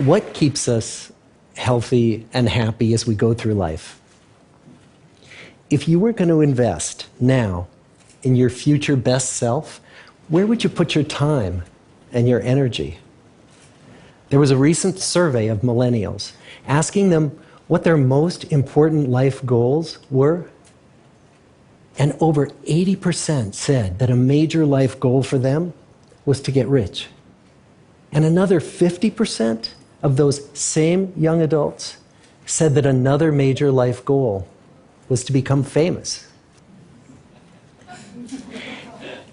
What keeps us healthy and happy as we go through life? If you were going to invest now in your future best self, where would you put your time and your energy? There was a recent survey of millennials asking them what their most important life goals were. And over 80% said that a major life goal for them was to get rich. And another 50% of those same young adults said that another major life goal was to become famous.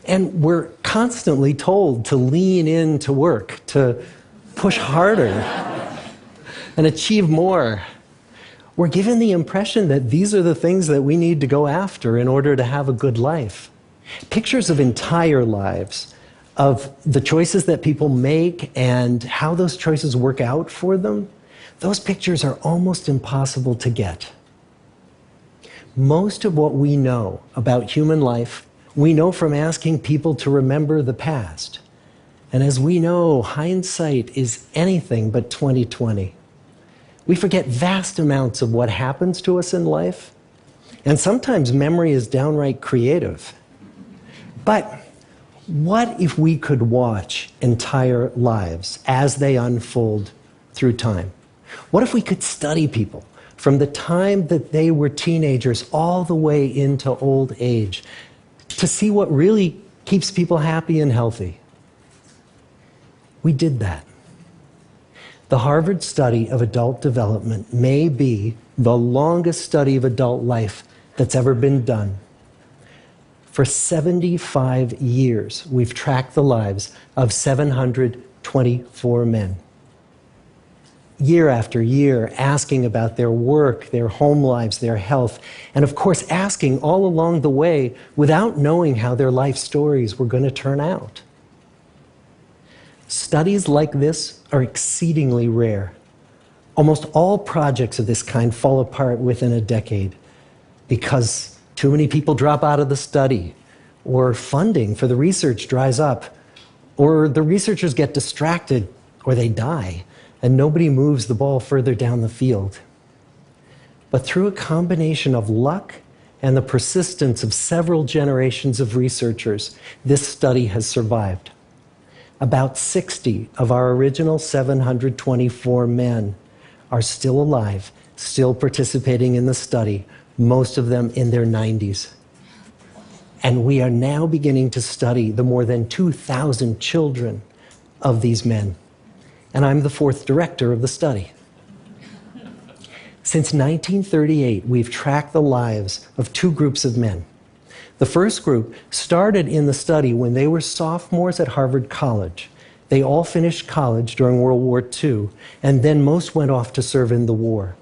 And we're constantly told to lean into work, to push harder and achieve more. We're given the impression that these are the things that we need to go after in order to have a good life. Pictures of entire lives, of the choices that people make and how those choices work out for them, those pictures are almost impossible to get. Most of what we know about human life, we know from asking people to remember the past. And as we know, hindsight is anything but 20/20. We forget vast amounts of what happens to us in life, and sometimes memory is downright creative. But what if we could watch entire lives as they unfold through time? What if we could study people from the time that they were teenagers all the way into old age to see what really keeps people happy and healthy? We did that. The Harvard study of adult development may be the longest study of adult life that's ever been done. For 75 years, we've tracked the lives of 724 men. Year after year, asking about their work, their home lives, their health, and of course, asking all along the way without knowing how their life stories were going to turn out. Studies like this are exceedingly rare. Almost all projects of this kind fall apart within a decade because too many people drop out of the study, or funding for the research dries up, or the researchers get distracted, or they die, and nobody moves the ball further down the field. But through a combination of luck and the persistence of several generations of researchers, this study has survived. About 60 of our original 724 men are still alive, still participating in the study, most of them in their 90s. And we are now beginning to study the more than 2,000 children of these men. And I'm the fourth director of the study. Since 1938, we've tracked the lives of two groups of men. The first group started in the study when they were sophomores at Harvard College. They all finished college during World War II, and then most went off to serve in the war.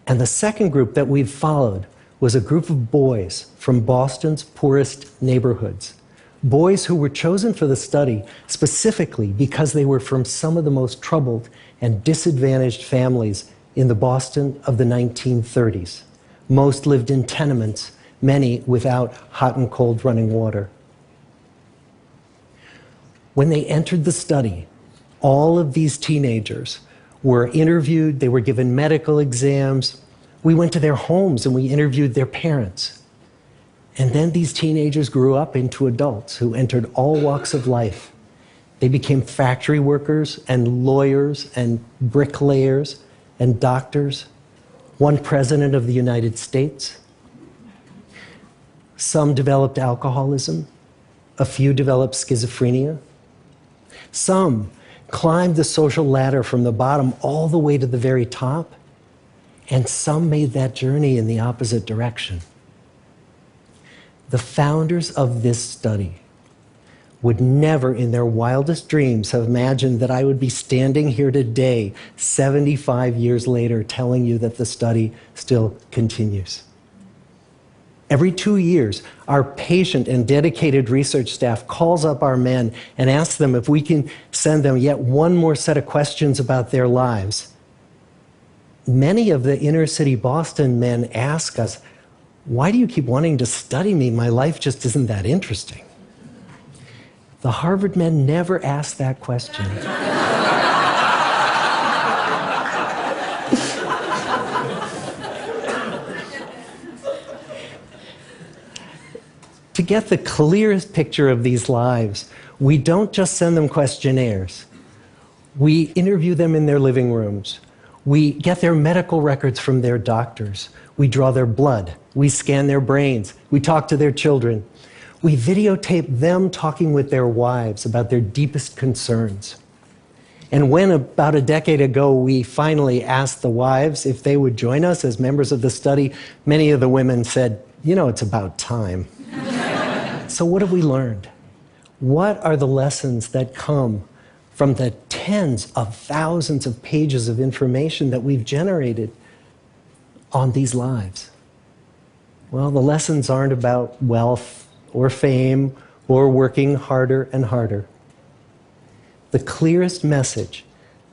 And the second group that we've followed was a group of boys from Boston's poorest neighborhoods. Boys who were chosen for the study specifically because they were from some of the most troubled and disadvantaged families in the Boston of the 1930s. Most lived in tenements, many without hot and cold running water. When they entered the study, all of these teenagers were interviewed, they were given medical exams. We went to their homes and we interviewed their parents. And then these teenagers grew up into adults who entered all walks of life. They became factory workers and lawyers and bricklayers and doctors, one president of the United States. Some developed alcoholism, a few developed schizophrenia. Some climbed the social ladder from the bottom all the way to the very top, and some made that journey in the opposite direction. The founders of this study would never in their wildest dreams have imagined that I would be standing here today, 75 years later, telling you that the study still continues. Every 2 years, our patient and dedicated research staff calls up our men and asks them if we can send them yet one more set of questions about their lives. Many of the inner city Boston men ask us, "Why do you keep wanting to study me? My life just isn't that interesting." The Harvard men never asked that question. get the clearest picture of these lives, we don't just send them questionnaires. We interview them in their living rooms. We get their medical records from their doctors. We draw their blood. We scan their brains. We talk to their children. We videotape them talking with their wives about their deepest concerns. And when, about a decade ago, we finally asked the wives if they would join us as members of the study, many of the women said, "You know, it's about time." So what have we learned? What are the lessons that come from the tens of thousands of pages of information that we've generated on these lives? Well, the lessons aren't about wealth or fame or working harder and harder. The clearest message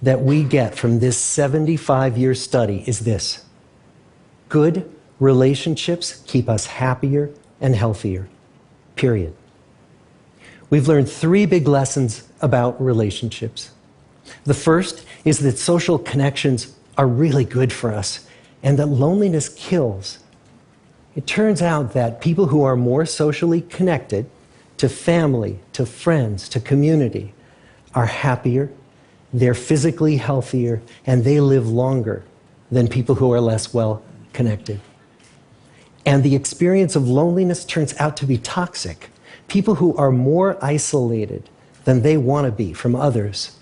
that we get from this 75-year study is this: good relationships keep us happier and healthier, period. We've learned 3 big lessons about relationships. The first is that social connections are really good for us and that loneliness kills. It turns out that people who are more socially connected to family, to friends, to community are happier, they're physically healthier, and they live longer than people who are less well connected. And the experience of loneliness turns out to be toxic. People who are more isolated than they want to be from others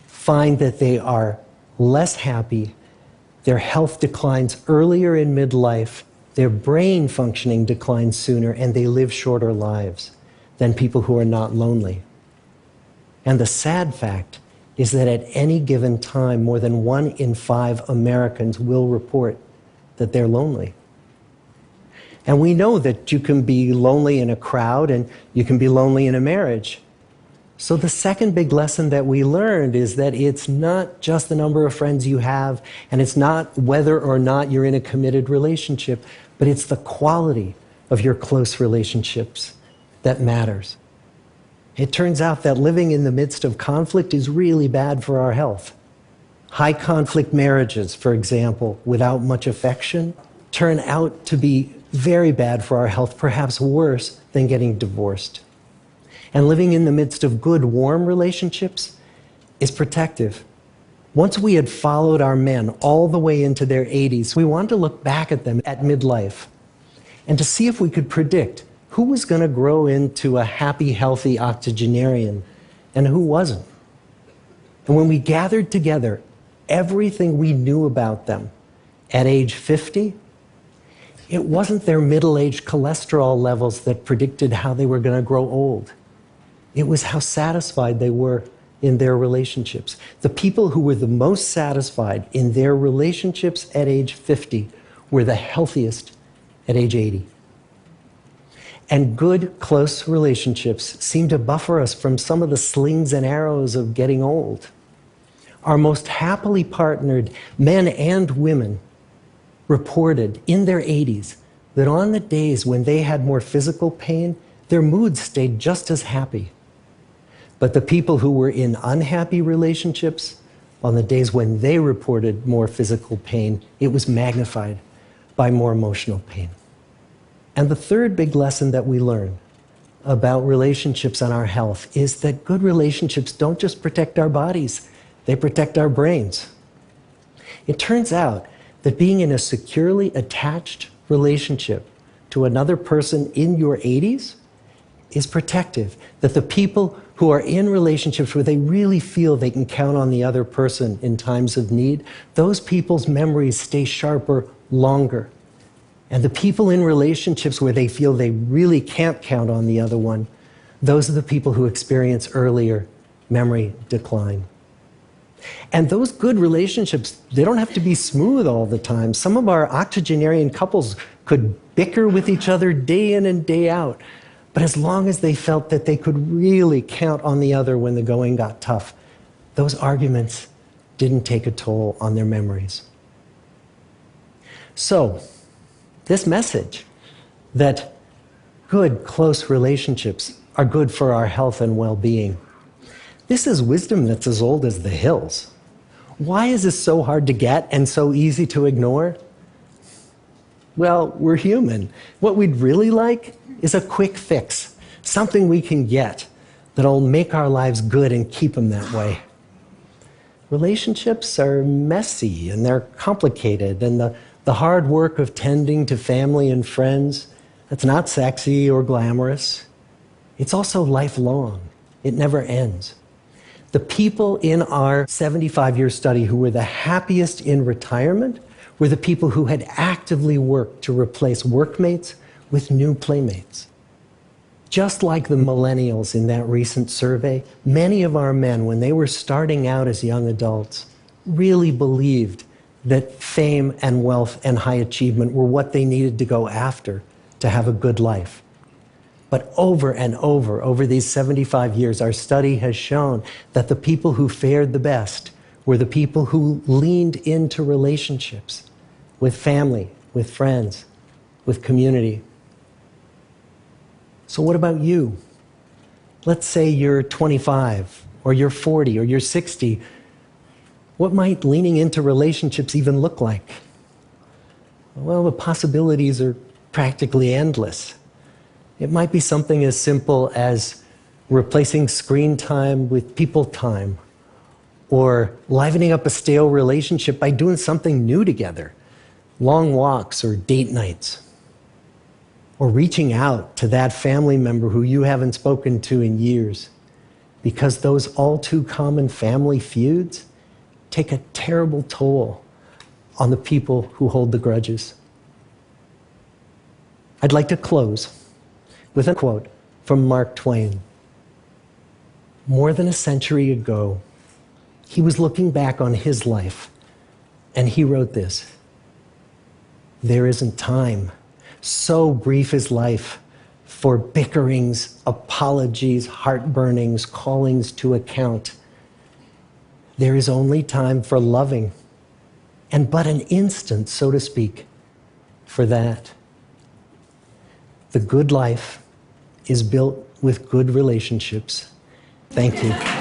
find that they are less happy, their health declines earlier in midlife, their brain functioning declines sooner, and they live shorter lives than people who are not lonely. And the sad fact is that at any given time, more than 1 in 5 Americans will report that they're lonely. And we know that you can be lonely in a crowd and you can be lonely in a marriage. So the second big lesson that we learned is that it's not just the number of friends you have, and it's not whether or not you're in a committed relationship, but it's the quality of your close relationships that matters. It turns out that living in the midst of conflict is really bad for our health. High conflict marriages, for example, without much affection, turn out to be very bad for our health, perhaps worse than getting divorced. And living in the midst of good, warm relationships is protective. Once we had followed our men all the way into their 80s, we wanted to look back at them at midlife and to see if we could predict who was going to grow into a happy, healthy octogenarian and who wasn't. And when we gathered together everything we knew about them at age 50, it wasn't their middle-aged cholesterol levels that predicted how they were going to grow old. It was how satisfied they were in their relationships. The people who were the most satisfied in their relationships at age 50 were the healthiest at age 80. And good, close relationships seem to buffer us from some of the slings and arrows of getting old. Our most happily partnered men and women reported in their 80s that on the days when they had more physical pain, their moods stayed just as happy. But the people who were in unhappy relationships, on the days when they reported more physical pain, it was magnified by more emotional pain. And the third big lesson that we learn about relationships and our health is that good relationships don't just protect our bodies, they protect our brains. It turns out that being in a securely attached relationship to another person in your 80s is protective. That the people who are in relationships where they really feel they can count on the other person in times of need, those people's memories stay sharper longer. And the people in relationships where they feel they really can't count on the other one, those are the people who experience earlier memory decline. And those good relationships, they don't have to be smooth all the time. Some of our octogenarian couples could bicker with each other day in and day out. But as long as they felt that they could really count on the other when the going got tough, those arguments didn't take a toll on their memories. So, this message that good, close relationships are good for our health and well-being, this is wisdom that's as old as the hills. Why is this so hard to get and so easy to ignore? Well, we're human. What we'd really like is a quick fix, something we can get that'll make our lives good and keep them that way. Relationships are messy and they're complicated, and the hard work of tending to family and friends, that's not sexy or glamorous. It's also lifelong. It never ends. The people in our 75-year study who were the happiest in retirement were the people who had actively worked to replace workmates with new playmates. Just like the millennials in that recent survey, many of our men, when they were starting out as young adults, really believed that fame and wealth and high achievement were what they needed to go after to have a good life. But over and over these 75 years, our study has shown that the people who fared the best were the people who leaned into relationships with family, with friends, with community. So what about you? Let's say you're 25, or you're 40, or you're 60. What might leaning into relationships even look like? Well, the possibilities are practically endless. It might be something as simple as replacing screen time with people time, or livening up a stale relationship by doing something new together, long walks or date nights, or reaching out to that family member who you haven't spoken to in years, because those all too common family feuds take a terrible toll on the people who hold the grudges. I'd like to close with a quote from Mark Twain. More than a century ago, he was looking back on his life, and he wrote this: "There isn't time, so brief is life, for bickerings, apologies, heartburnings, callings to account. There is only time for loving, and but an instant, so to speak, for that." The good life is built with good relationships. Thank you.